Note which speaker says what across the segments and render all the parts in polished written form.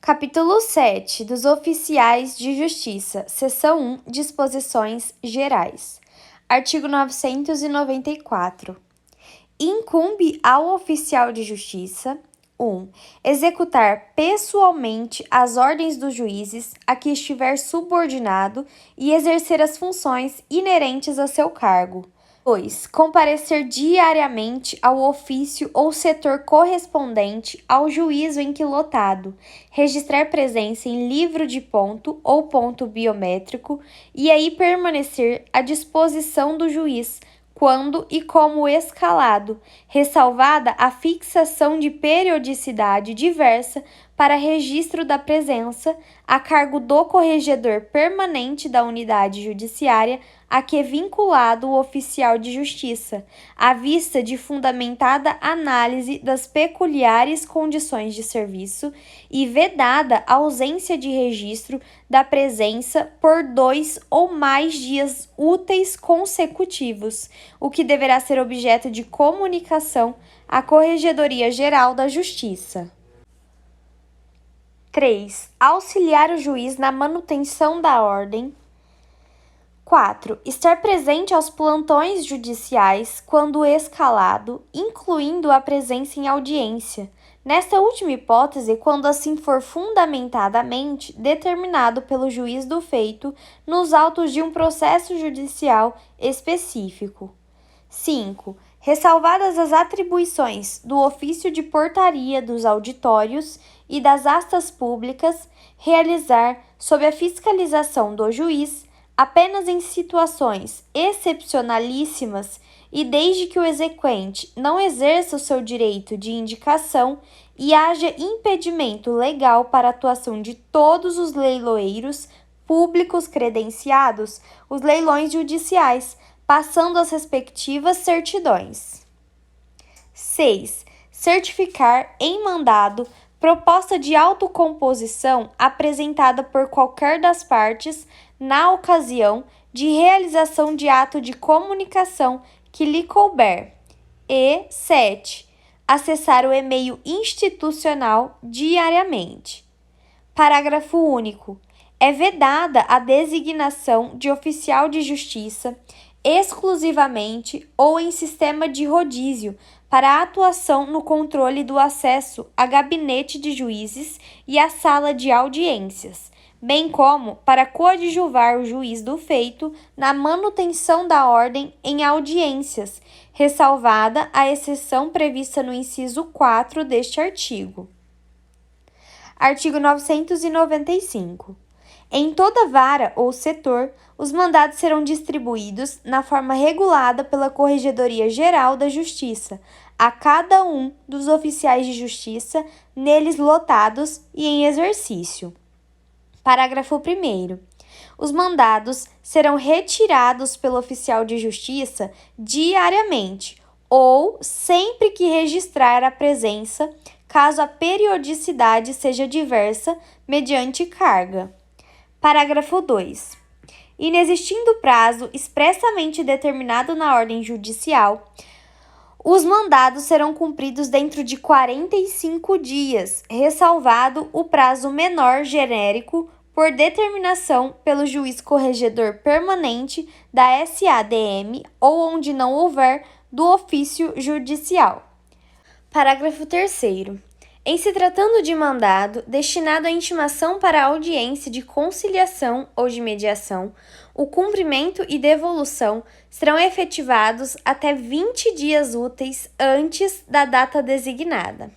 Speaker 1: Capítulo 7 dos Oficiais de Justiça, Seção 1, Disposições Gerais. Artigo 994. Incumbe ao oficial de justiça: 1. Executar pessoalmente as ordens dos juízes a que estiver subordinado e exercer as funções inerentes a seu cargo. 2. Comparecer diariamente ao ofício ou setor correspondente ao juízo em que lotado, registrar presença em livro de ponto ou ponto biométrico e aí permanecer à disposição do juiz quando e como escalado, ressalvada a fixação de periodicidade diversa para registro da presença, a cargo do corregedor permanente da unidade judiciária a que é vinculado o oficial de justiça, à vista de fundamentada análise das peculiares condições de serviço e vedada a ausência de registro da presença por 2 ou mais dias úteis consecutivos, o que deverá ser objeto de comunicação à Corregedoria Geral da Justiça. 3. Auxiliar o juiz na manutenção da ordem. 4. Estar presente aos plantões judiciais quando escalado, incluindo a presença em audiência. Nesta última hipótese, quando assim for fundamentadamente determinado pelo juiz do feito nos autos de um processo judicial específico. 5. Ressalvadas as atribuições do ofício de portaria dos auditórios e das astas públicas, realizar, sob a fiscalização do juiz, apenas em situações excepcionalíssimas e desde que o exequente não exerça o seu direito de indicação e haja impedimento legal para a atuação de todos os leiloeiros públicos credenciados, os leilões judiciais, passando as respectivas certidões. 6. Certificar em mandado proposta de autocomposição apresentada por qualquer das partes na ocasião de realização de ato de comunicação que lhe couber. E 7. Acessar o e-mail institucional diariamente. Parágrafo único. É vedada a designação de oficial de justiça exclusivamente ou em sistema de rodízio para a atuação no controle do acesso a gabinete de juízes e à sala de audiências, bem como para coadjuvar o juiz do feito na manutenção da ordem em audiências, ressalvada a exceção prevista no inciso 4 deste artigo. Artigo 995. Em toda vara ou setor, os mandados serão distribuídos na forma regulada pela Corregedoria Geral da Justiça, a cada um dos oficiais de justiça neles lotados e em exercício. Parágrafo 1º. Os mandados serão retirados pelo oficial de justiça diariamente ou sempre que registrar a presença, caso a periodicidade seja diversa, mediante carga. Parágrafo 2. Inexistindo prazo expressamente determinado na ordem judicial, os mandados serão cumpridos dentro de 45 dias, ressalvado o prazo menor genérico por determinação pelo juiz corregedor permanente da SADM ou onde não houver do ofício judicial. Parágrafo 3º. Em se tratando de mandado destinado à intimação para audiência de conciliação ou de mediação, o cumprimento e devolução serão efetivados até 20 dias úteis antes da data designada.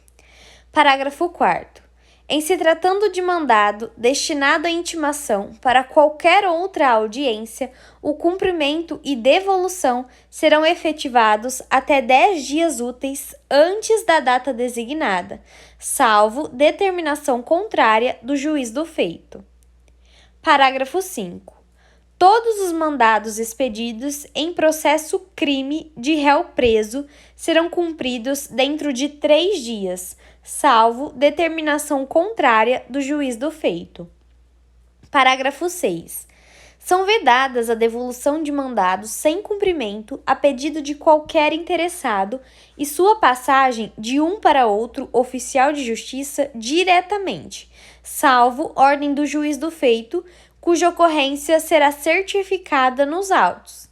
Speaker 1: Parágrafo 4º. Em se tratando de mandado destinado à intimação para qualquer outra audiência, o cumprimento e devolução serão efetivados até 10 dias úteis antes da data designada, salvo determinação contrária do juiz do feito. Parágrafo 5. Todos os mandados expedidos em processo crime de réu preso serão cumpridos dentro de 3 dias, salvo determinação contrária do juiz do feito. Parágrafo 6. São vedadas a devolução de mandados sem cumprimento a pedido de qualquer interessado e sua passagem de um para outro oficial de justiça diretamente, salvo ordem do juiz do feito, cuja ocorrência será certificada nos autos.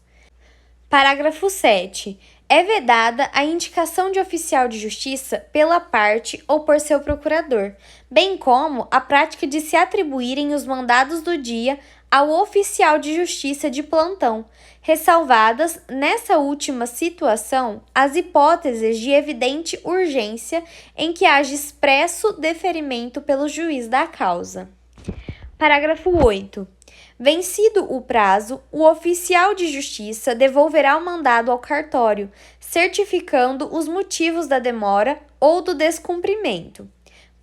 Speaker 1: Parágrafo 7. É vedada a indicação de oficial de justiça pela parte ou por seu procurador, bem como a prática de se atribuírem os mandados do dia ao oficial de justiça de plantão, ressalvadas, nessa última situação, as hipóteses de evidente urgência em que haja expresso deferimento pelo juiz da causa. Parágrafo 8. Vencido o prazo, o oficial de justiça devolverá o mandado ao cartório, certificando os motivos da demora ou do descumprimento.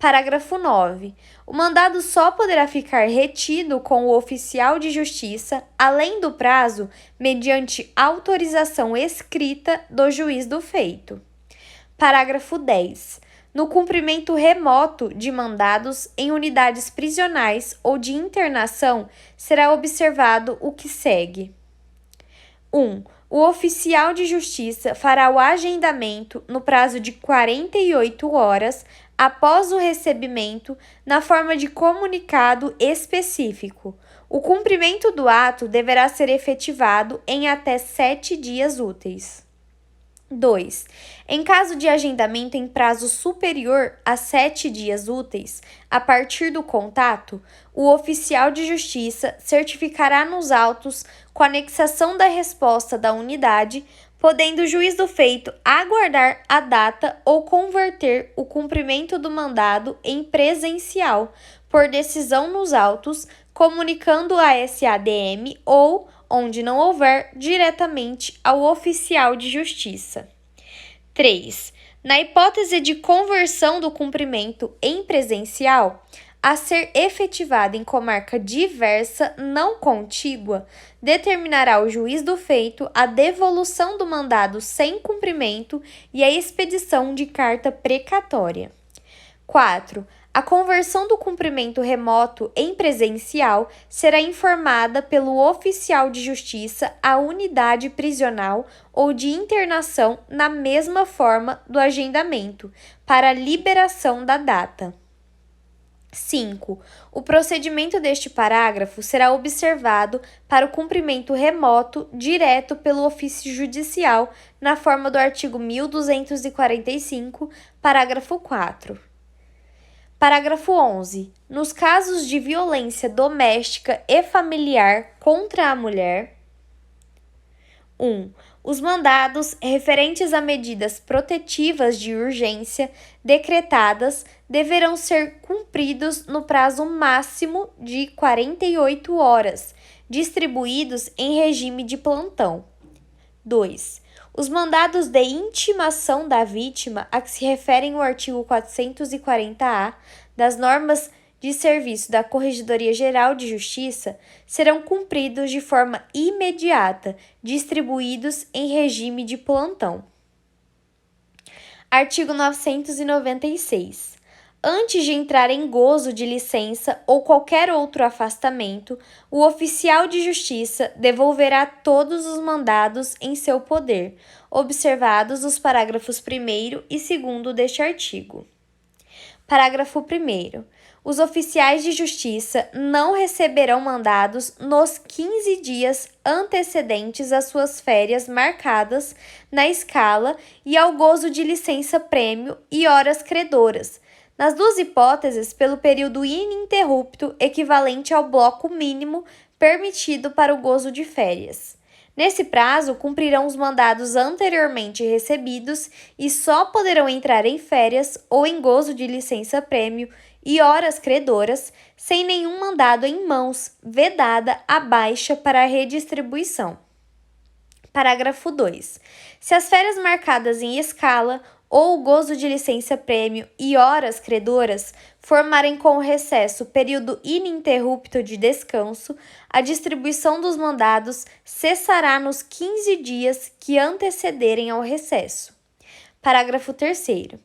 Speaker 1: Parágrafo 9. O mandado só poderá ficar retido com o oficial de justiça, além do prazo, mediante autorização escrita do juiz do feito. Parágrafo 10. No cumprimento remoto de mandados em unidades prisionais ou de internação, será observado o que segue. 1. O oficial de justiça fará o agendamento no prazo de 48 horas após o recebimento, na forma de comunicado específico. O cumprimento do ato deverá ser efetivado em até 7 dias úteis. 2. Em caso de agendamento em prazo superior a 7 dias úteis, a partir do contato, o oficial de justiça certificará nos autos com anexação da resposta da unidade, podendo o juiz do feito aguardar a data ou converter o cumprimento do mandado em presencial, por decisão nos autos, comunicando a SADM ou, onde não houver, diretamente ao oficial de justiça. 3. Na hipótese de conversão do cumprimento em presencial, a ser efetivada em comarca diversa não contígua, determinará o juiz do feito a devolução do mandado sem cumprimento e a expedição de carta precatória. 4. A conversão do cumprimento remoto em presencial será informada pelo oficial de justiça à unidade prisional ou de internação na mesma forma do agendamento, para a liberação da data. 5. O procedimento deste parágrafo será observado para o cumprimento remoto direto pelo ofício judicial, na forma do artigo 1245, parágrafo 4. Parágrafo 11. Nos casos de violência doméstica e familiar contra a mulher, 1. Os mandados referentes a medidas protetivas de urgência decretadas deverão ser cumpridos no prazo máximo de 48 horas, distribuídos em regime de plantão. 2. Os mandados de intimação da vítima a que se referem o artigo 440-A das normas de serviço da Corregedoria Geral de Justiça serão cumpridos de forma imediata, distribuídos em regime de plantão. Artigo 996. Antes de entrar em gozo de licença ou qualquer outro afastamento, o oficial de justiça devolverá todos os mandados em seu poder, observados os parágrafos 1º e 2º deste artigo. Parágrafo 1º. Os oficiais de justiça não receberão mandados nos 15 dias antecedentes às suas férias marcadas na escala e ao gozo de licença-prêmio e horas credoras, nas duas hipóteses, pelo período ininterrupto equivalente ao bloco mínimo permitido para o gozo de férias. Nesse prazo, cumprirão os mandados anteriormente recebidos e só poderão entrar em férias ou em gozo de licença-prêmio e horas credoras sem nenhum mandado em mãos, vedada a baixa para a redistribuição. Parágrafo 2. Se as férias marcadas em escala ou o gozo de licença-prêmio e horas credoras formarem com o recesso período ininterrupto de descanso, a distribuição dos mandados cessará nos 15 dias que antecederem ao recesso. Parágrafo 3º.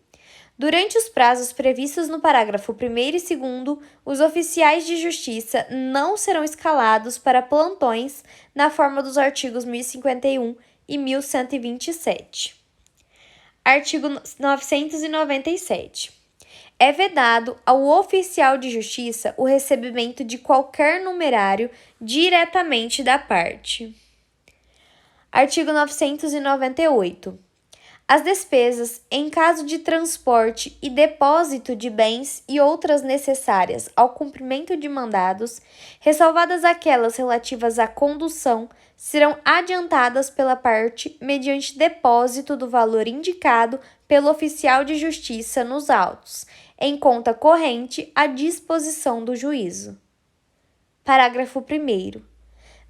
Speaker 1: Durante os prazos previstos no parágrafo 1º e 2º, os oficiais de justiça não serão escalados para plantões na forma dos artigos 1051 e 1127. Artigo 997. É vedado ao oficial de justiça o recebimento de qualquer numerário diretamente da parte. Artigo 998. As despesas, em caso de transporte e depósito de bens e outras necessárias ao cumprimento de mandados, ressalvadas aquelas relativas à condução, serão adiantadas pela parte mediante depósito do valor indicado pelo oficial de justiça nos autos, em conta corrente à disposição do juízo. Parágrafo 1º.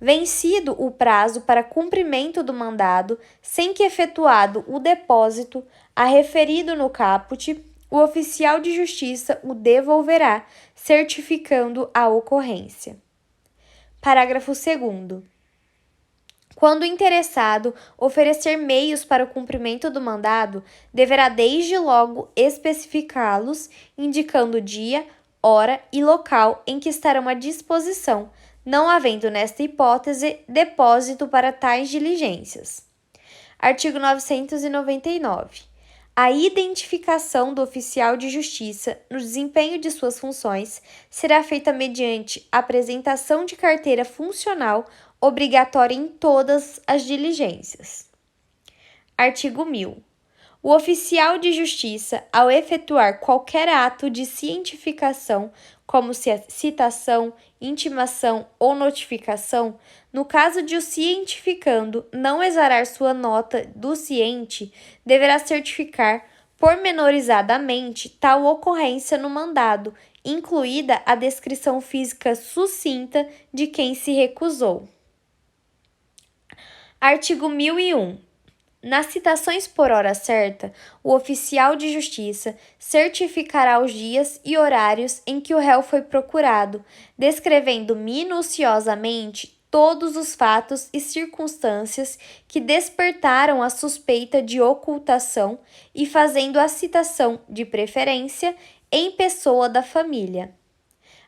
Speaker 1: Vencido o prazo para cumprimento do mandado, sem que efetuado o depósito, a referido no caput, o oficial de justiça o devolverá, certificando a ocorrência. Parágrafo 2º. Quando o interessado oferecer meios para o cumprimento do mandado, deverá desde logo especificá-los, indicando dia, hora e local em que estarão à disposição, não havendo nesta hipótese depósito para tais diligências. Artigo 999. A identificação do oficial de justiça no desempenho de suas funções será feita mediante apresentação de carteira funcional obrigatória em todas as diligências. Artigo 1000. O oficial de justiça, ao efetuar qualquer ato de cientificação, como citação, intimação ou notificação, no caso de o cientificando não exarar sua nota do ciente, deverá certificar pormenorizadamente tal ocorrência no mandado, incluída a descrição física sucinta de quem se recusou. Artigo 1001. Nas citações por hora certa, o oficial de justiça certificará os dias e horários em que o réu foi procurado, descrevendo minuciosamente todos os fatos e circunstâncias que despertaram a suspeita de ocultação e fazendo a citação, de preferência, em pessoa da família.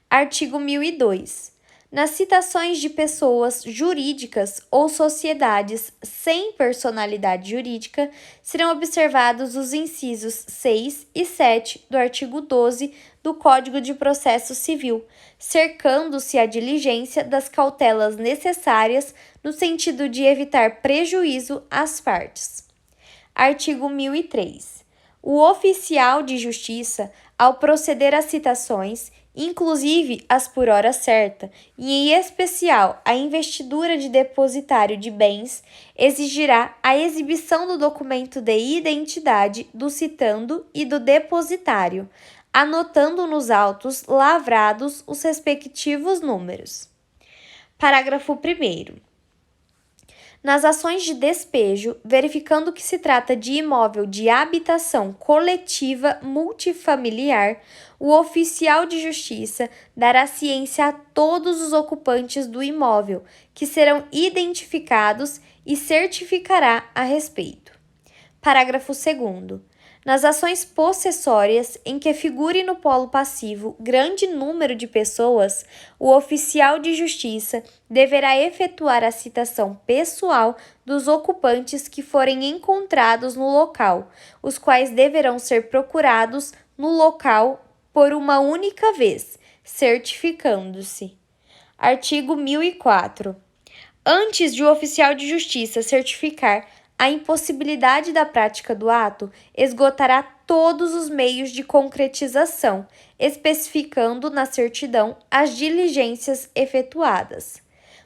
Speaker 1: Artigo 1002. Nas citações de pessoas jurídicas ou sociedades sem personalidade jurídica, serão observados os incisos 6 e 7 do artigo 12 do Código de Processo Civil, cercando-se a diligência das cautelas necessárias no sentido de evitar prejuízo às partes. Artigo 1003. O oficial de justiça, ao proceder às citações, inclusive as por hora certa, e em especial a investidura de depositário de bens, exigirá a exibição do documento de identidade do citando e do depositário, anotando nos autos lavrados os respectivos números. Parágrafo 1º. Nas ações de despejo, verificando que se trata de imóvel de habitação coletiva multifamiliar, o oficial de justiça dará ciência a todos os ocupantes do imóvel, que serão identificados e certificará a respeito. Parágrafo 2º. Nas ações possessórias em que figure no polo passivo grande número de pessoas, o oficial de justiça deverá efetuar a citação pessoal dos ocupantes que forem encontrados no local, os quais deverão ser procurados no local por uma única vez, certificando-se. Artigo 1004. Antes de o oficial de justiça certificar a impossibilidade da prática do ato, esgotará todos os meios de concretização, especificando na certidão as diligências efetuadas.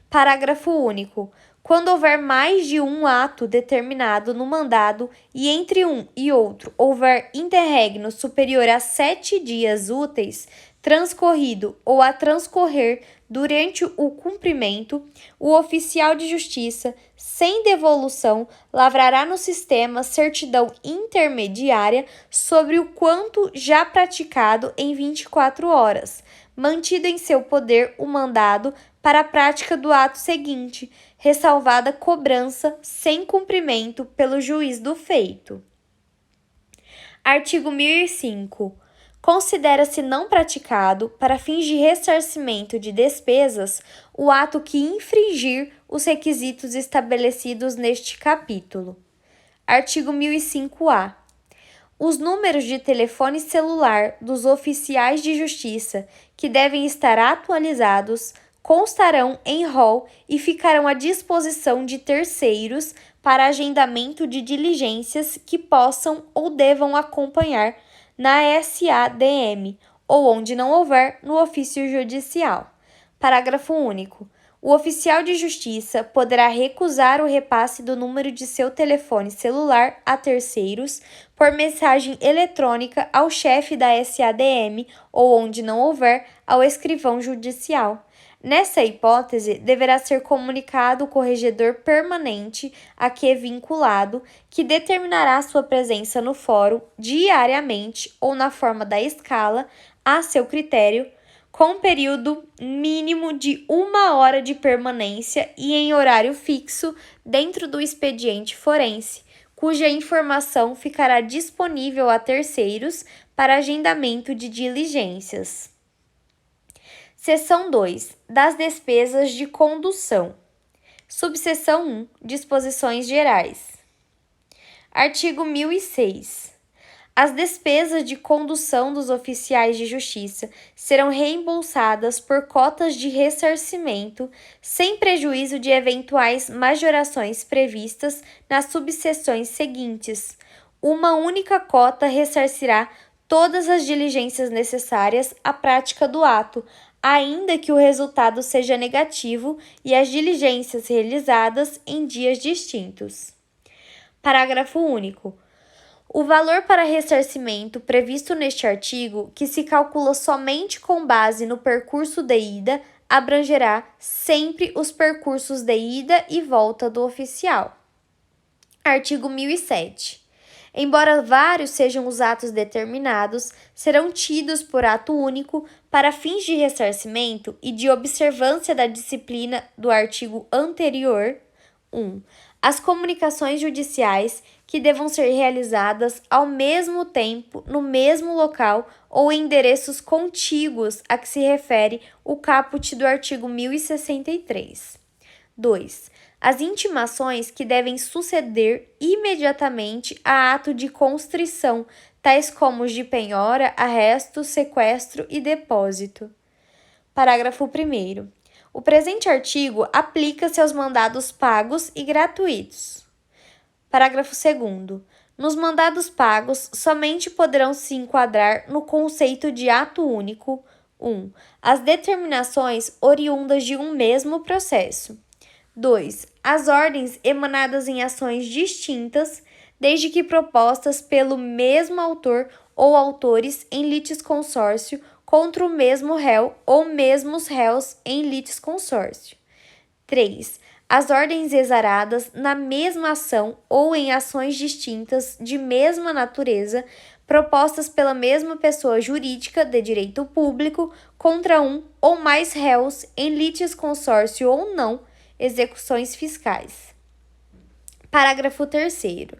Speaker 1: Parágrafo único. Quando houver mais de um ato determinado no mandado e entre um e outro houver interregno superior a 7 dias úteis, transcorrido ou a transcorrer durante o cumprimento, o oficial de justiça, sem devolução, lavrará no sistema certidão intermediária sobre o quanto já praticado em 24 horas, mantido em seu poder o mandado para a prática do ato seguinte, ressalvada cobrança sem cumprimento pelo juiz do feito. Artigo 1005. Considera-se não praticado, para fins de ressarcimento de despesas, o ato que infringir os requisitos estabelecidos neste capítulo. Artigo 1005-A. Os números de telefone celular dos oficiais de justiça, que devem estar atualizados, constarão em rol e ficarão à disposição de terceiros para agendamento de diligências que possam ou devam acompanhar na SADM, ou onde não houver, no ofício judicial. Parágrafo único. O oficial de justiça poderá recusar o repasse do número de seu telefone celular a terceiros por mensagem eletrônica ao chefe da SADM ou, onde não houver, ao escrivão judicial. Nessa hipótese, deverá ser comunicado o corregedor permanente a que é vinculado, que determinará sua presença no fórum diariamente ou na forma da escala, a seu critério, com período mínimo de 1 hora de permanência e em horário fixo dentro do expediente forense, cuja informação ficará disponível a terceiros para agendamento de diligências. Seção 2. Das despesas de condução. Subseção 1. Disposições gerais. Artigo 1006. As despesas de condução dos oficiais de justiça serão reembolsadas por cotas de ressarcimento, sem prejuízo de eventuais majorações previstas nas subseções seguintes. Uma única cota ressarcirá todas as diligências necessárias à prática do ato, ainda que o resultado seja negativo e as diligências realizadas em dias distintos. Parágrafo único. O valor para ressarcimento previsto neste artigo, que se calcula somente com base no percurso de ida, abrangerá sempre os percursos de ida e volta do oficial. Artigo 1007. Embora vários sejam os atos determinados, serão tidos por ato único para fins de ressarcimento e de observância da disciplina do artigo anterior. 1. As comunicações judiciais que devam ser realizadas ao mesmo tempo, no mesmo local ou em endereços contíguos a que se refere o caput do artigo 1063. 2. As intimações que devem suceder imediatamente a ato de constrição, tais como os de penhora, arresto, sequestro e depósito. Parágrafo 1º. O presente artigo aplica-se aos mandados pagos e gratuitos. Parágrafo 2º. Nos mandados pagos, somente poderão se enquadrar no conceito de ato único 1. As determinações oriundas de um mesmo processo. 2. As ordens emanadas em ações distintas, desde que propostas pelo mesmo autor ou autores em litisconsórcio contra o mesmo réu ou mesmos réus em litisconsórcio. 3. As ordens exaradas na mesma ação ou em ações distintas de mesma natureza, propostas pela mesma pessoa jurídica de direito público contra um ou mais réus em litisconsórcio ou não, execuções fiscais. Parágrafo 3º.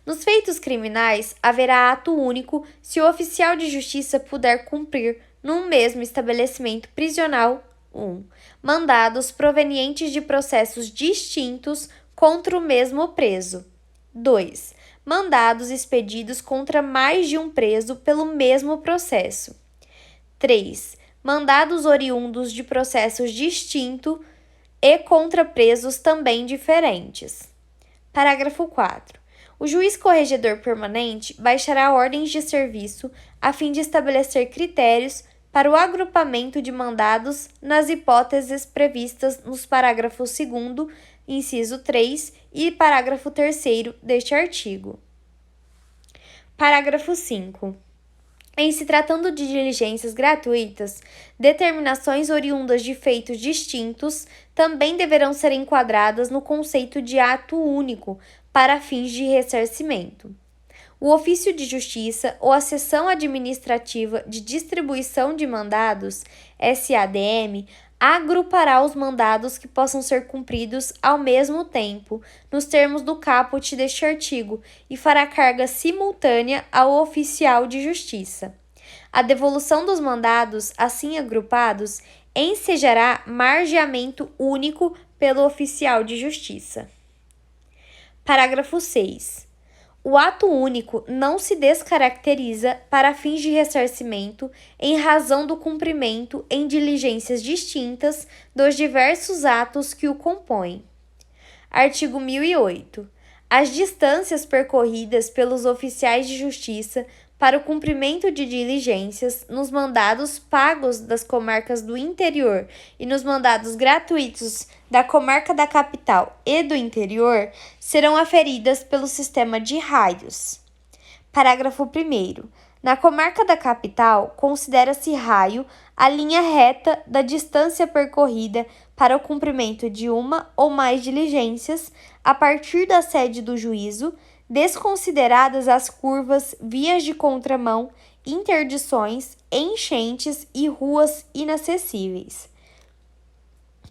Speaker 1: Nos feitos criminais, haverá ato único se o oficial de justiça puder cumprir, num mesmo estabelecimento prisional, 1. Mandados provenientes de processos distintos contra o mesmo preso. 2. Mandados expedidos contra mais de um preso pelo mesmo processo. 3. Mandados oriundos de processos distintos e contra presos também diferentes. Parágrafo 4. O juiz corregedor permanente baixará ordens de serviço a fim de estabelecer critérios para o agrupamento de mandados nas hipóteses previstas nos parágrafos 2º, inciso 3 e parágrafo 3º deste artigo. Parágrafo 5. Em se tratando de diligências gratuitas, determinações oriundas de feitos distintos também deverão ser enquadradas no conceito de ato único para fins de ressarcimento. O ofício de justiça ou a seção administrativa de distribuição de mandados, SADM, agrupará os mandados que possam ser cumpridos ao mesmo tempo, nos termos do caput deste artigo, e fará carga simultânea ao oficial de justiça. A devolução dos mandados, assim agrupados, ensejará margeamento único pelo oficial de justiça. Parágrafo 6. O ato único não se descaracteriza para fins de ressarcimento em razão do cumprimento em diligências distintas dos diversos atos que o compõem. Artigo 1008. As distâncias percorridas pelos oficiais de justiça para o cumprimento de diligências nos mandados pagos das comarcas do interior e nos mandados gratuitos da comarca da capital e do interior serão aferidas pelo sistema de raios. Parágrafo 1º. Na comarca da capital, considera-se raio a linha reta da distância percorrida para o cumprimento de uma ou mais diligências a partir da sede do juízo, desconsideradas as curvas, vias de contramão, interdições, enchentes e ruas inacessíveis.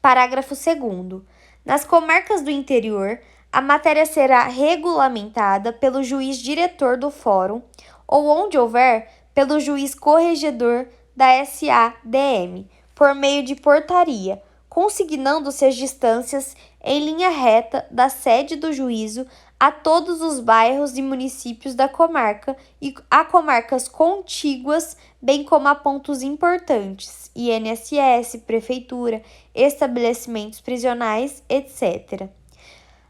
Speaker 1: Parágrafo 2º. Nas comarcas do interior, a matéria será regulamentada pelo juiz diretor do fórum ou, onde houver, pelo juiz corregedor da SADM, por meio de portaria, consignando-se as distâncias em linha reta da sede do juízo a todos os bairros e municípios da comarca e a comarcas contíguas, bem como a pontos importantes, INSS, prefeitura, estabelecimentos prisionais, etc.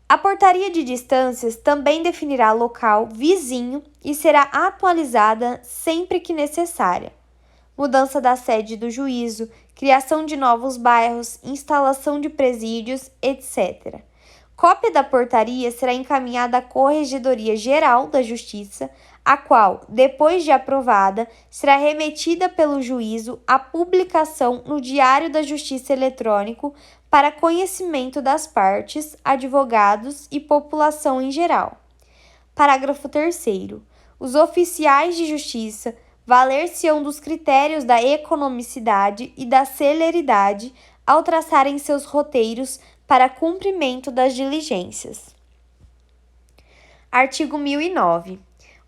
Speaker 1: A portaria de distâncias também definirá local vizinho e será atualizada sempre que necessária. Mudança da sede do juízo, criação de novos bairros, instalação de presídios, etc. Cópia da portaria será encaminhada à Corregedoria Geral da Justiça, a qual, depois de aprovada, será remetida pelo juízo à publicação no Diário da Justiça Eletrônico para conhecimento das partes, advogados e população em geral. Parágrafo 3º. Os oficiais de justiça valer-se-ão dos critérios da economicidade e da celeridade ao traçarem seus roteiros para cumprimento das diligências. Artigo 1009.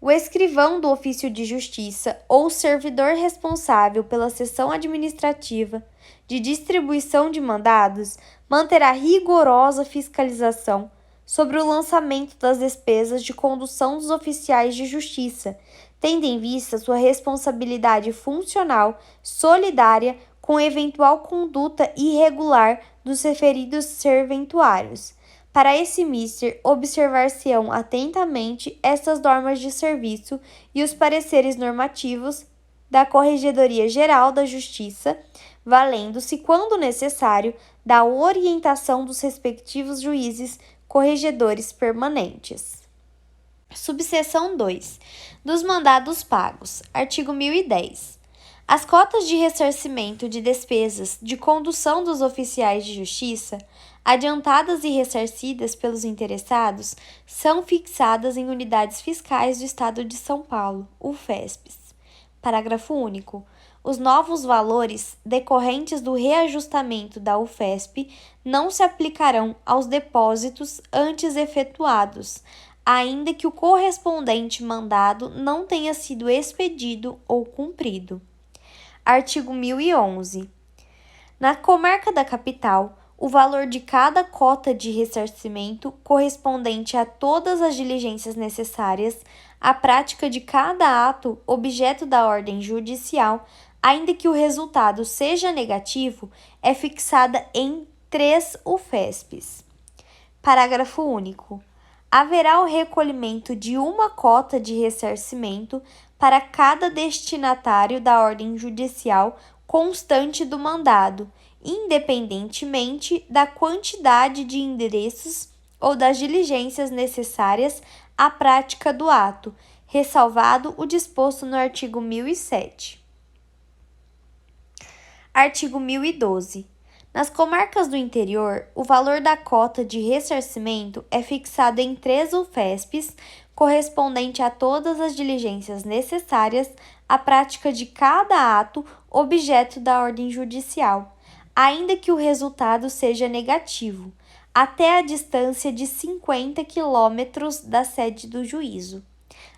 Speaker 1: O escrivão do ofício de justiça ou servidor responsável pela seção administrativa de distribuição de mandados manterá rigorosa fiscalização sobre o lançamento das despesas de condução dos oficiais de justiça, tendo em vista sua responsabilidade funcional solidária com eventual conduta irregular dos referidos serventuários. Para esse mister, observar-se-ão atentamente estas normas de serviço e os pareceres normativos da Corregedoria Geral da Justiça, valendo-se, quando necessário, da orientação dos respectivos juízes corregedores permanentes. Subseção 2. Dos mandados pagos. Artigo 1010. As cotas de ressarcimento de despesas de condução dos oficiais de justiça, adiantadas e ressarcidas pelos interessados, são fixadas em unidades fiscais do Estado de São Paulo, UFESPs. Parágrafo único. Os novos valores decorrentes do reajustamento da UFESP não se aplicarão aos depósitos antes efetuados, ainda que o correspondente mandado não tenha sido expedido ou cumprido. Artigo 1011. Na comarca da capital, o valor de cada cota de ressarcimento correspondente a todas as diligências necessárias à prática de cada ato objeto da ordem judicial, ainda que o resultado seja negativo, é fixada em 3 UFESPs. Parágrafo único. Haverá o recolhimento de uma cota de ressarcimento para cada destinatário da ordem judicial constante do mandado, independentemente da quantidade de endereços ou das diligências necessárias à prática do ato, ressalvado o disposto no artigo 1007. Artigo 1012. Nas comarcas do interior, o valor da cota de ressarcimento é fixado em 3 UFESPs, correspondente a todas as diligências necessárias à prática de cada ato objeto da ordem judicial, ainda que o resultado seja negativo, até a distância de 50 quilômetros da sede do juízo.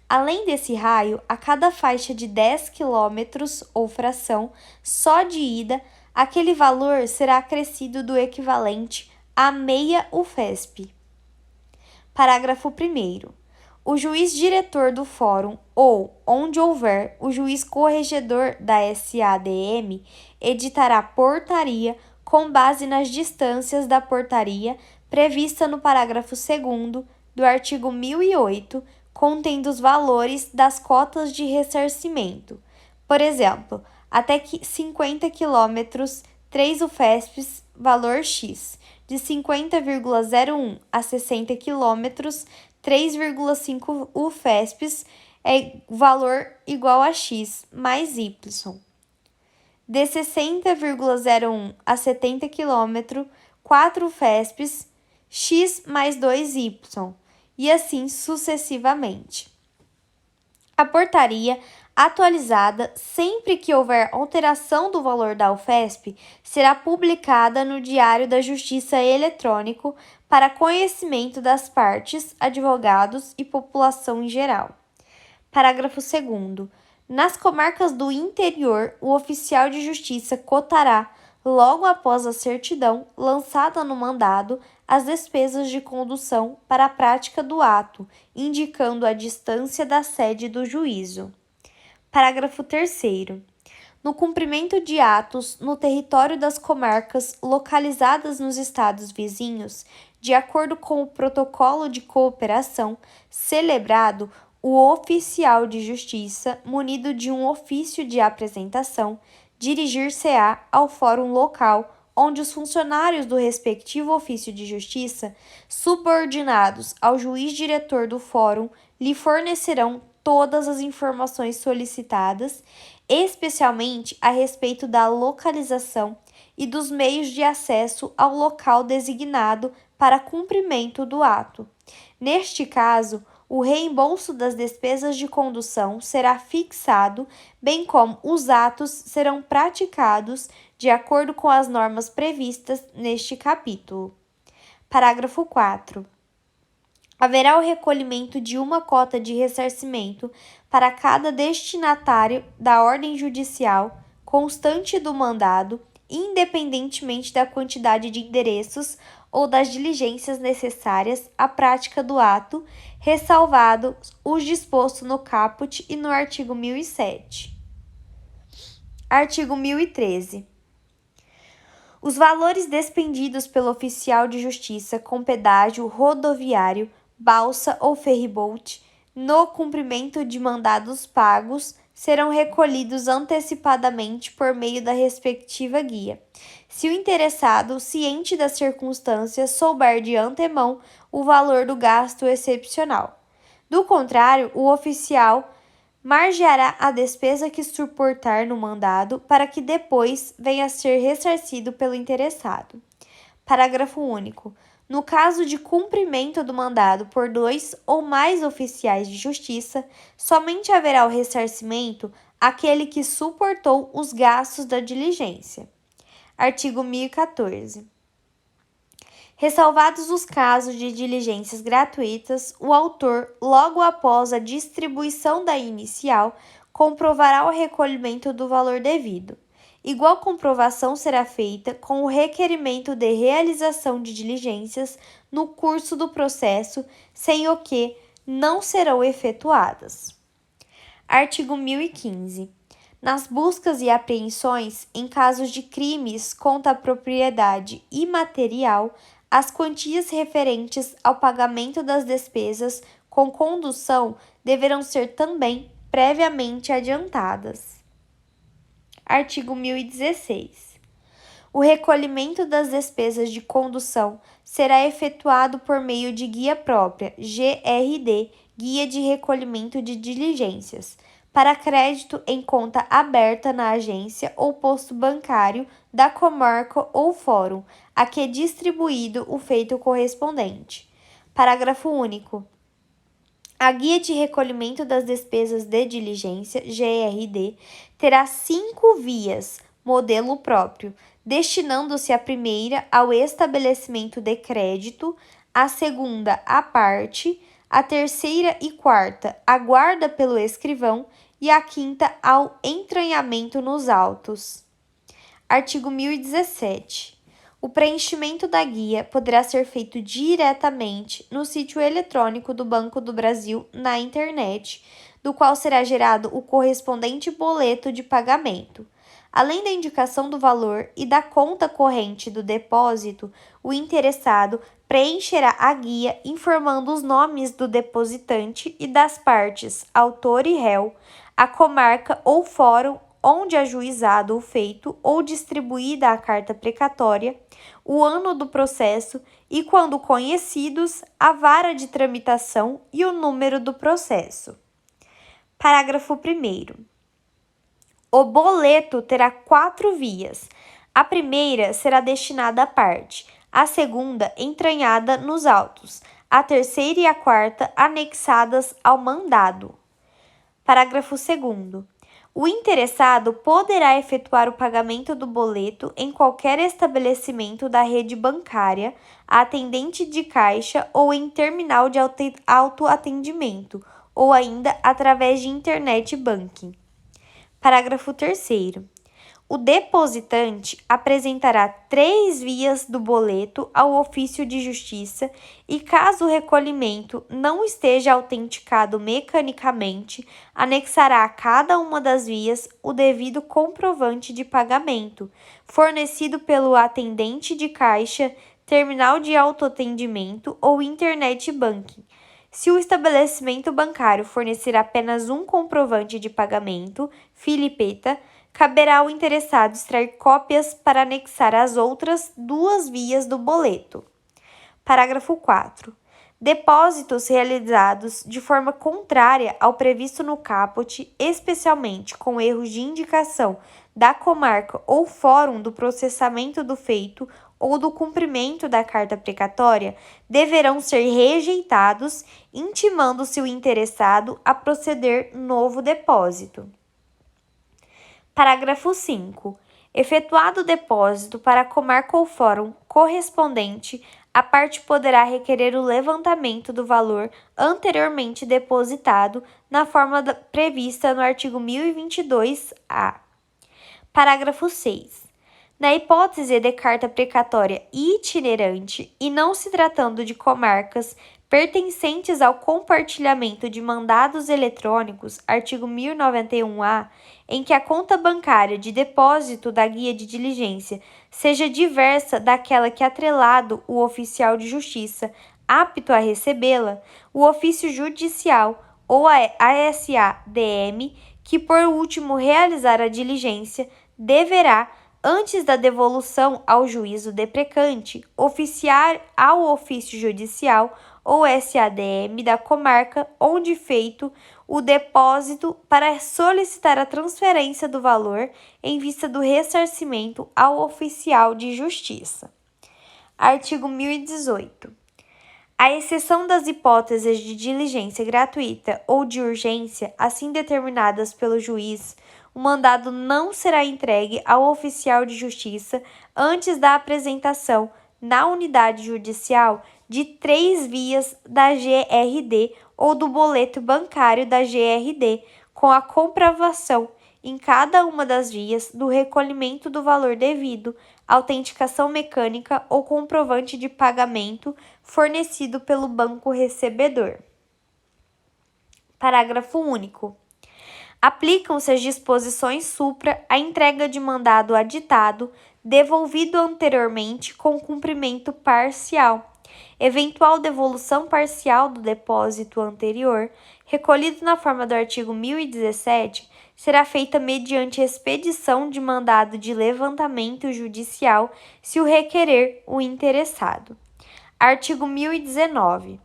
Speaker 1: Além desse raio, a cada faixa de 10 quilômetros ou fração só de ida, aquele valor será acrescido do equivalente a meia UFESP. Parágrafo 1º. O juiz diretor do fórum ou, onde houver, o juiz corregedor da SADM editará portaria com base nas distâncias da portaria prevista no parágrafo 2º do artigo 1008, contendo os valores das cotas de ressarcimento. Por exemplo, até 50 quilômetros, 3 UFESPs, valor X. De 50,01 a 60 quilômetros, 3,5 UFESPs é valor igual a X mais Y. De 60,01 a 70 km, 4 UFESPs, X mais 2Y, e assim sucessivamente. A portaria atualizada, sempre que houver alteração do valor da UFESP, será publicada no Diário da Justiça eletrônico para conhecimento das partes, advogados e população em geral. Parágrafo 2º. Nas comarcas do interior, o oficial de justiça cotará, logo após a certidão lançada no mandado, as despesas de condução para a prática do ato, indicando a distância da sede do juízo. Parágrafo 3º. No cumprimento de atos no território das comarcas localizadas nos estados vizinhos, de acordo com o protocolo de cooperação celebrado, o oficial de justiça, munido de um ofício de apresentação, dirigir-se-á ao fórum local, onde os funcionários do respectivo ofício de justiça, subordinados ao juiz diretor do fórum, lhe fornecerão todas as informações solicitadas, especialmente a respeito da localização e dos meios de acesso ao local designado para cumprimento do ato. Neste caso, o reembolso das despesas de condução será fixado, bem como os atos serão praticados de acordo com as normas previstas neste capítulo. Parágrafo 4. Haverá o recolhimento de uma cota de ressarcimento para cada destinatário da ordem judicial constante do mandado, independentemente da quantidade de endereços ou das diligências necessárias à prática do ato, ressalvado os disposto no caput e no artigo 1007. Artigo 1013. Os valores despendidos pelo oficial de justiça com pedágio rodoviário, balsa ou ferryboat no cumprimento de mandados pagos serão recolhidos antecipadamente por meio da respectiva guia, se o interessado, ciente das circunstâncias, souber de antemão o valor do gasto excepcional. Do contrário, o oficial margeará a despesa que suportar no mandado para que depois venha a ser ressarcido pelo interessado. Parágrafo único. No caso de cumprimento do mandado por 2 ou mais oficiais de justiça, somente haverá o ressarcimento àquele que suportou os gastos da diligência. Artigo 1014. Ressalvados os casos de diligências gratuitas, o autor, logo após a distribuição da inicial, comprovará o recolhimento do valor devido. Igual comprovação será feita com o requerimento de realização de diligências no curso do processo, sem o que não serão efetuadas. Artigo 1015. Nas buscas e apreensões, em casos de crimes contra a propriedade imaterial, as quantias referentes ao pagamento das despesas com condução deverão ser também previamente adiantadas. Artigo 1016. O recolhimento das despesas de condução será efetuado por meio de guia própria, GRD, Guia de Recolhimento de Diligências, para crédito em conta aberta na agência ou posto bancário da comarca ou fórum, a que é distribuído o feito correspondente. Parágrafo único. A Guia de Recolhimento das Despesas de Diligência, GRD, terá 5 vias, modelo próprio, destinando-se a primeira ao estabelecimento de crédito, a segunda à parte, a terceira e quarta à guarda pelo escrivão e a quinta ao entranhamento nos autos. Artigo 1017. O preenchimento da guia poderá ser feito diretamente no sítio eletrônico do Banco do Brasil na internet, do qual será gerado o correspondente boleto de pagamento. Além da indicação do valor e da conta corrente do depósito, o interessado preencherá a guia informando os nomes do depositante e das partes, autor e réu, a comarca ou fórum onde ajuizado o feito ou distribuída a carta precatória, o ano do processo e, quando conhecidos, a vara de tramitação e o número do processo. Parágrafo 1º. O boleto terá 4 vias. A primeira será destinada à parte, a segunda entranhada nos autos, a terceira e a quarta anexadas ao mandado. Parágrafo 2º. O interessado poderá efetuar o pagamento do boleto em qualquer estabelecimento da rede bancária, atendente de caixa ou em terminal de autoatendimento, ou ainda através de internet banking. Parágrafo 3º. O depositante apresentará 3 vias do boleto ao ofício de justiça e, caso o recolhimento não esteja autenticado mecanicamente, anexará a cada uma das vias o devido comprovante de pagamento, fornecido pelo atendente de caixa, terminal de autoatendimento ou internet banking. Se o estabelecimento bancário fornecer apenas um comprovante de pagamento, filipeta, caberá ao interessado extrair cópias para anexar as outras 2 vias do boleto. Parágrafo 4. Depósitos realizados de forma contrária ao previsto no caput, especialmente com erros de indicação da comarca ou fórum do processamento do feito ou do cumprimento da carta precatória, deverão ser rejeitados, intimando-se o interessado a proceder novo depósito. Parágrafo 5. Efetuado o depósito para a comarca ou fórum correspondente, a parte poderá requerer o levantamento do valor anteriormente depositado na forma prevista no artigo 1022-A. Parágrafo 6. Na hipótese de carta precatória itinerante e não se tratando de comarcas pertencentes ao compartilhamento de mandados eletrônicos, artigo 1091-A, em que a conta bancária de depósito da guia de diligência seja diversa daquela que atrelado o oficial de justiça apto a recebê-la, o ofício judicial ou a ASA-DM, que por último realizar a diligência, deverá, antes da devolução ao juízo deprecante, oficiar ao ofício judicial ou SADM da comarca onde feito o depósito para solicitar a transferência do valor em vista do ressarcimento ao oficial de justiça. Artigo 1018. À exceção das hipóteses de diligência gratuita ou de urgência, assim determinadas pelo juiz, o mandado não será entregue ao oficial de justiça antes da apresentação na unidade judicial de 3 vias da GRD ou do boleto bancário da GRD, com a comprovação em cada uma das vias do recolhimento do valor devido, autenticação mecânica ou comprovante de pagamento fornecido pelo banco recebedor. Parágrafo único. Aplicam-se as disposições supra à entrega de mandado aditado, devolvido anteriormente com cumprimento parcial. Eventual devolução parcial do depósito anterior, recolhido na forma do artigo 1017, será feita mediante expedição de mandado de levantamento judicial, se o requerer o interessado. Artigo 1019.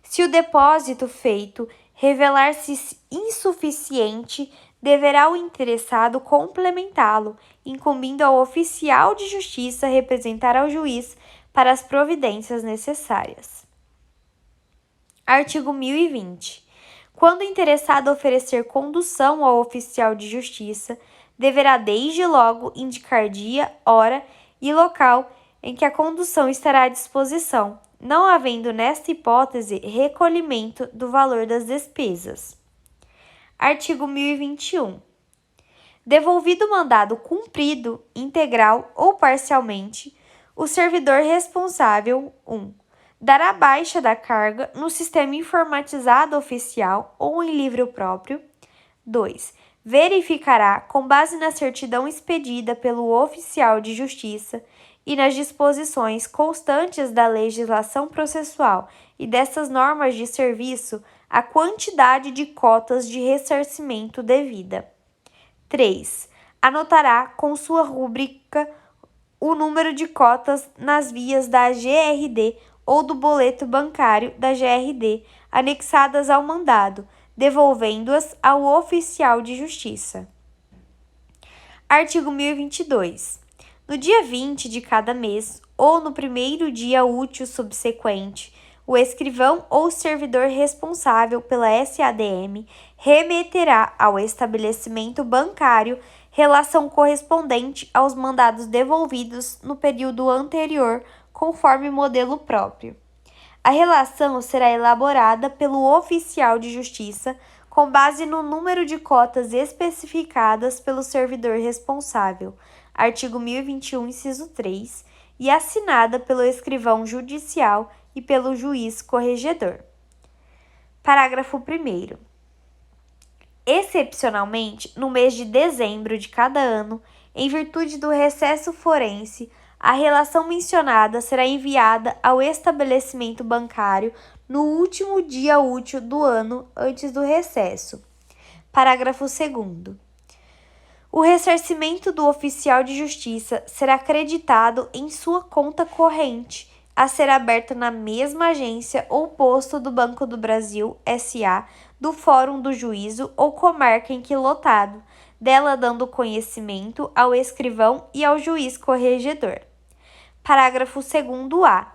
Speaker 1: Se o depósito feito revelar-se insuficiente, deverá o interessado complementá-lo, incumbindo ao oficial de justiça representar ao juiz para as providências necessárias. Artigo 1020. Quando o interessado oferecer condução ao oficial de justiça, deverá desde logo indicar dia, hora e local em que a condução estará à disposição, não havendo nesta hipótese recolhimento do valor das despesas. Artigo 1021. Devolvido o mandado cumprido, integral ou parcialmente, o servidor responsável 1. Dará baixa da carga no sistema informatizado oficial ou em livro próprio. 2. Verificará, com base na certidão expedida pelo oficial de justiça e nas disposições constantes da legislação processual e dessas normas de serviço, a quantidade de cotas de ressarcimento devida. 3. Anotará com sua rúbrica o número de cotas nas vias da GRD ou do boleto bancário da GRD anexadas ao mandado, devolvendo-as ao oficial de justiça. Artigo 1022. No dia 20 de cada mês ou no primeiro dia útil subsequente, o escrivão ou servidor responsável pela SADM remeterá ao estabelecimento bancário relação correspondente aos mandados devolvidos no período anterior, conforme modelo próprio. A relação será elaborada pelo oficial de justiça com base no número de cotas especificadas pelo servidor responsável, artigo 1021, inciso 3, e assinada pelo escrivão judicial e pelo juiz corregedor. Parágrafo 1º. Excepcionalmente, no mês de dezembro de cada ano, em virtude do recesso forense, a relação mencionada será enviada ao estabelecimento bancário no último dia útil do ano antes do recesso. Parágrafo 2º. O ressarcimento do oficial de justiça será creditado em sua conta corrente, a ser aberta na mesma agência ou posto do Banco do Brasil, S.A., do Fórum do Juízo ou comarca em que lotado, dela dando conhecimento ao escrivão e ao juiz corregedor. Parágrafo 2º-A.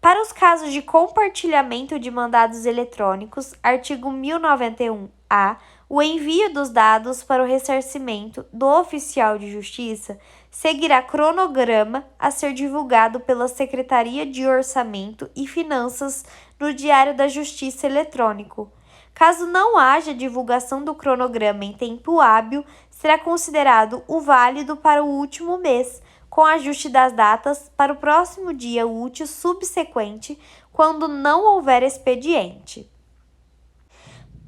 Speaker 1: Para os casos de compartilhamento de mandados eletrônicos, artigo 1091-A, o envio dos dados para o ressarcimento do oficial de justiça seguirá cronograma a ser divulgado pela Secretaria de Orçamento e Finanças no Diário da Justiça eletrônico. Caso não haja divulgação do cronograma em tempo hábil, será considerado o válido para o último mês, com ajuste das datas para o próximo dia útil subsequente, quando não houver expediente.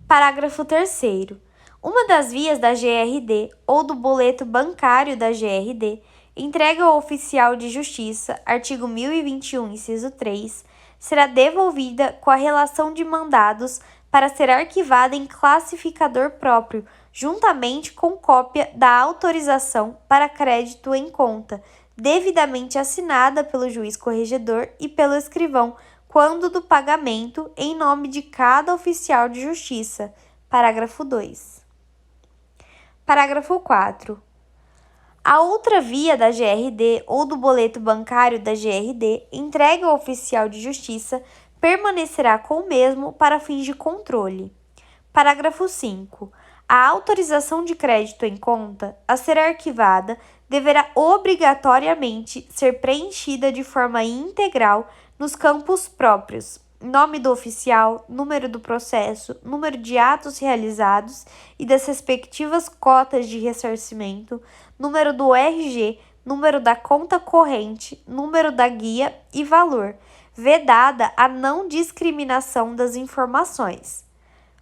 Speaker 1: Parágrafo 3º. Uma das vias da GRD ou do boleto bancário da GRD entregue ao oficial de justiça, artigo 1021, inciso 3, será devolvida com a relação de mandados para ser arquivada em classificador próprio, juntamente com cópia da autorização para crédito em conta, devidamente assinada pelo juiz corregedor e pelo escrivão, quando do pagamento, em nome de cada oficial de justiça. Parágrafo 2. Parágrafo 4. A outra via da GRD ou do boleto bancário da GRD entregue ao oficial de justiça permanecerá com o mesmo para fins de controle. Parágrafo 5. A autorização de crédito em conta a ser arquivada deverá obrigatoriamente ser preenchida de forma integral nos campos próprios: nome do oficial, número do processo, número de atos realizados e das respectivas cotas de ressarcimento, número do RG, número da conta corrente, número da guia e valor, vedada a não discriminação das informações.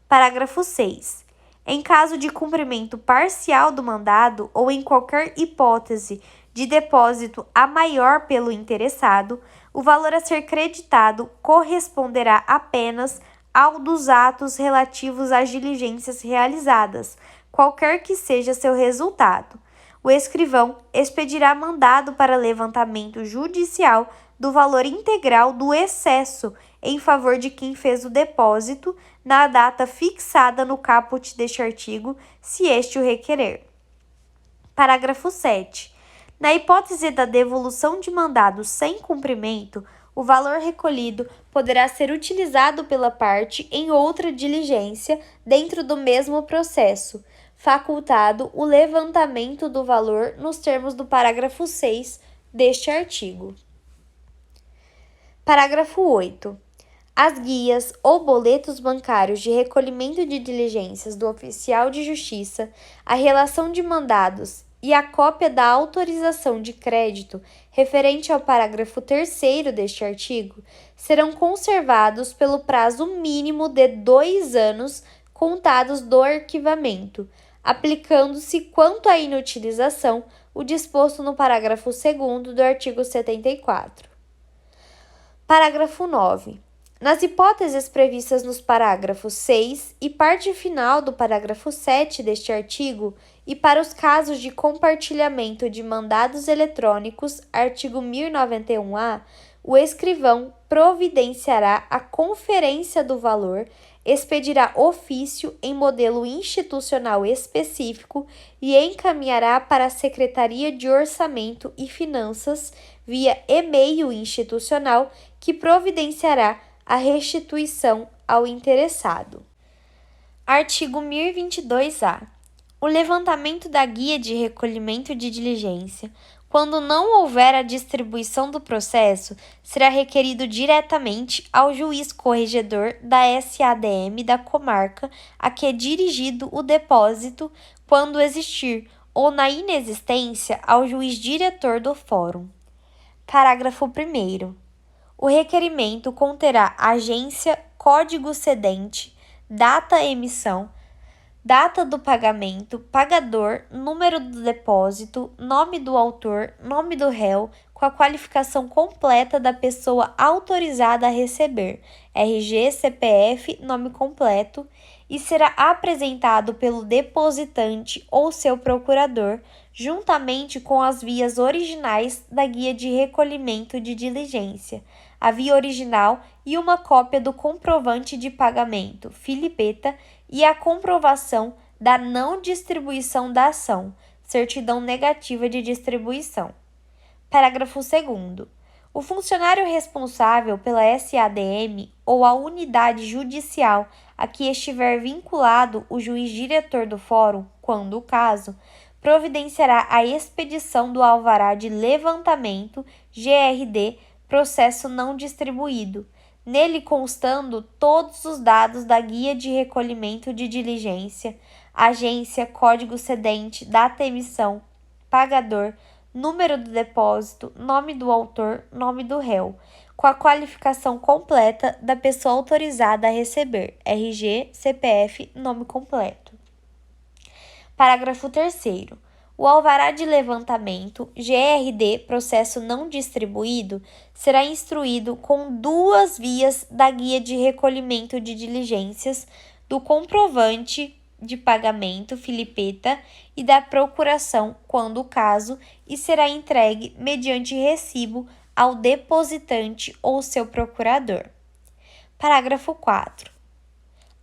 Speaker 1: Parágrafo 6. Em caso de cumprimento parcial do mandado ou em qualquer hipótese de depósito a maior pelo interessado, o valor a ser creditado corresponderá apenas ao dos atos relativos às diligências realizadas, qualquer que seja seu resultado. O escrivão expedirá mandado para levantamento judicial do valor integral do excesso em favor de quem fez o depósito na data fixada no caput deste artigo, se este o requerer. Parágrafo 7. Na hipótese da devolução de mandado sem cumprimento, o valor recolhido poderá ser utilizado pela parte em outra diligência dentro do mesmo processo, facultado o levantamento do valor nos termos do parágrafo 6 deste artigo. Parágrafo 8. As guias ou boletos bancários de recolhimento de diligências do oficial de justiça, a relação de mandados e a cópia da autorização de crédito referente ao parágrafo 3º deste artigo serão conservados pelo prazo mínimo de 2 anos contados do arquivamento, aplicando-se quanto à inutilização o disposto no parágrafo 2º do artigo 74. Parágrafo 9. Nas hipóteses previstas nos parágrafos 6 e parte final do parágrafo 7 deste artigo, e para os casos de compartilhamento de mandados eletrônicos, artigo 1091-A, o escrivão providenciará a conferência do valor, expedirá ofício em modelo institucional específico e encaminhará para a Secretaria de Orçamento e Finanças via e-mail institucional que providenciará a restituição ao interessado. Artigo 1022-A. O levantamento da guia de recolhimento de diligência, quando não houver a distribuição do processo, será requerido diretamente ao juiz corregedor da SADM da comarca a que é dirigido o depósito, quando existir, ou na inexistência, ao juiz diretor do fórum. Parágrafo 1º. O requerimento conterá agência, código cedente, data emissão, data do pagamento, pagador, número do depósito, nome do autor, nome do réu, com a qualificação completa da pessoa autorizada a receber, RG, CPF, nome completo, e será apresentado pelo depositante ou seu procurador, juntamente com as vias originais da guia de recolhimento de diligência, a via original e uma cópia do comprovante de pagamento, filipeta, e a comprovação da não distribuição da ação, certidão negativa de distribuição. Parágrafo 2º. O funcionário responsável pela SADM ou a unidade judicial a que estiver vinculado o juiz diretor do fórum, quando o caso, providenciará a expedição do alvará de levantamento, GRD, processo não distribuído, nele constando todos os dados da guia de recolhimento de diligência, agência, código cedente, data emissão, pagador, número do depósito, nome do autor, nome do réu, com a qualificação completa da pessoa autorizada a receber, RG, CPF, nome completo. Parágrafo 3º. O alvará de levantamento, GRD, processo não distribuído, será instruído com 2 vias da guia de recolhimento de diligências, do comprovante de pagamento, filipeta, e da procuração, quando o caso, e será entregue mediante recibo ao depositante ou seu procurador. Parágrafo 4.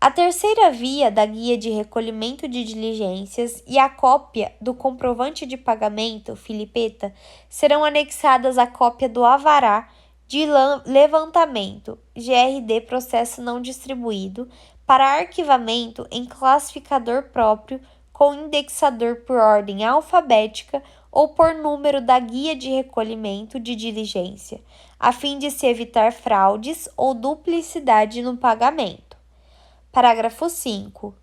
Speaker 1: A terceira via da guia de recolhimento de diligências e a cópia do comprovante de pagamento, filipeta, serão anexadas à cópia do alvará de levantamento, GRD, processo não distribuído, para arquivamento em classificador próprio com indexador por ordem alfabética ou por número da guia de recolhimento de diligência, a fim de se evitar fraudes ou duplicidade no pagamento. Parágrafo 5.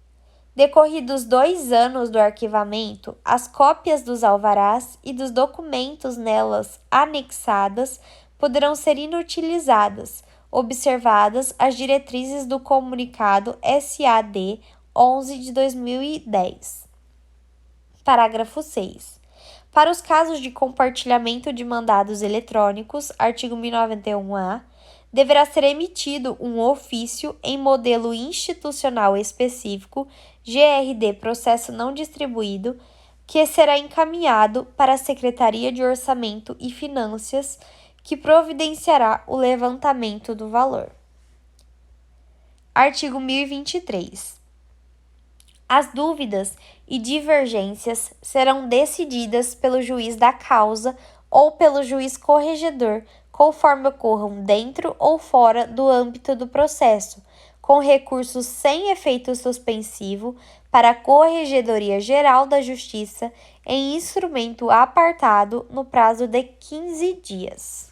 Speaker 1: Decorridos 2 anos do arquivamento, as cópias dos alvarás e dos documentos nelas anexadas poderão ser inutilizadas, observadas as diretrizes do Comunicado SAD 11 de 2010. Parágrafo 6. Para os casos de compartilhamento de mandados eletrônicos, artigo 1091-A, deverá ser emitido um ofício em modelo institucional específico, GRD, processo não distribuído, que será encaminhado para a Secretaria de Orçamento e Finanças, que providenciará o levantamento do valor. Artigo 1023. As dúvidas e divergências serão decididas pelo juiz da causa ou pelo juiz corregedor, conforme ocorram dentro ou fora do âmbito do processo, com recurso sem efeito suspensivo para a Corregedoria Geral da Justiça em instrumento apartado no prazo de 15 dias.